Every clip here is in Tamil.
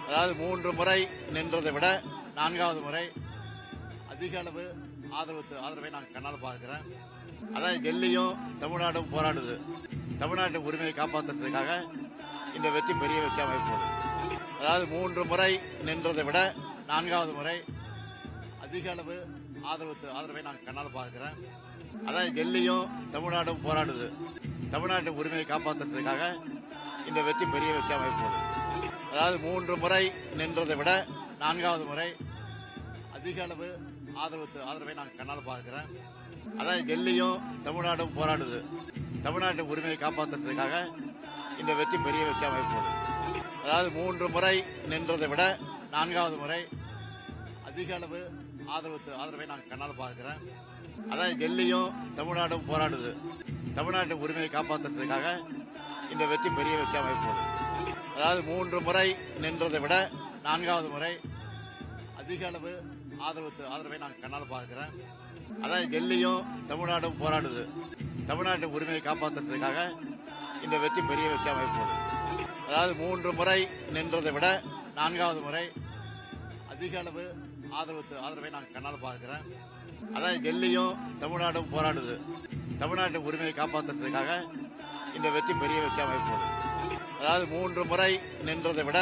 அதாவது 3 முறை நின்றதை விட 4வது முறை அதிக அளவு ஆதரவை நான் கண்ணால் பார்க்கிறேன். அதான் டெல்லியும் தமிழ்நாடும் போராடுது. தமிழ்நாட்டு உரிமையை காப்பாற்றுறதுக்காக இந்த வெற்றி பெரிய வெற்றியாக அமைப்போம். அதாவது 3 முறை நின்றதை விட 4வது முறை அதிக அளவு ஆதரவை நான் கண்ணால் பார்க்கிறேன். அதான் டெல்லியும் தமிழ்நாடும் போராடுது. தமிழ்நாட்டு உரிமையை காப்பாற்றுறதுக்காக இந்த வெற்றி பெரிய வெற்றியாக அமைப்போம். அதாவது 3 முறை நின்றதை விட 4வது முறை அதிக அளவு ஆதரவை நான் கண்ணால் பார்க்கிறேன். அதான் டெல்லியும் தமிழ்நாடும் போராடுது. தமிழ்நாட்டு உரிமையை காப்பாற்றுறதுக்காக இந்த வெற்றி பெரிய வெற்றியாக அமைப்போம். அதாவது 3 முறை நின்றதை விட 4வது முறை அதிக அளவு ஆதரவை நான் கண்ணால் பார்க்கிறேன். அதான் டெல்லியும் தமிழ்நாடும் போராடுது. தமிழ்நாட்டு உரிமையை காப்பாற்றுறதுக்காக இந்த வெற்றி பெரிய வெற்றியாக அமைப்போம். அதாவது 3 முறை நின்றதை விட 4வது முறை அதிக அளவு ஆதரவை நான் கண்ணால் பார்க்கிறேன். அதான் டெல்லியும் தமிழ்நாடும் போராடுது. தமிழ்நாட்டு உரிமையை காப்பாற்றுறதுக்காக இந்த வெற்றி பெரிய வெற்றியாக அமைப்போம். அதாவது 3 முறை நின்றதை விட 4வது முறை அதிக அளவு ஆதரவை நான் கண்ணால் பார்க்கிறேன். அதான் டெல்லியும் தமிழ்நாடும் போராடுது. தமிழ்நாட்டு உரிமையை காப்பாற்றுறதுக்காக இந்த வெற்றி பெரிய வெற்றியாக அமைப்போம். அதாவது 3 முறை நின்றதை விட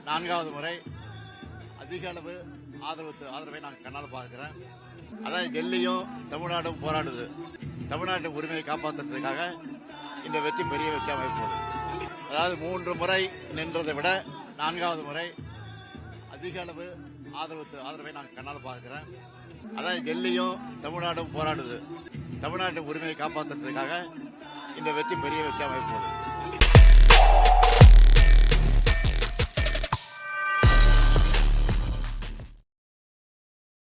4வது முறை அதிக அளவு ஆதரவை நான் கண்ணால் பார்க்கிறேன். அதான் டெல்லியும் தமிழ்நாடும் போராடுது. தமிழ்நாட்டு உரிமையை காப்பாற்றுறதுக்காக இந்த வெற்றி பெரிய வெற்றியாக அமைப்போம். அதாவது 3 முறை நின்றதை விட 4வது முறை அதிக அளவு ஆதரவை நான் கண்ணால் பார்க்கிறேன். அதான் டெல்லியும் தமிழ்நாடும் போராடுது. தமிழ்நாட்டு உரிமையை காப்பாற்றுறதுக்காக இந்த வெற்றி பெரிய வெற்றியாக அமைப்போம்.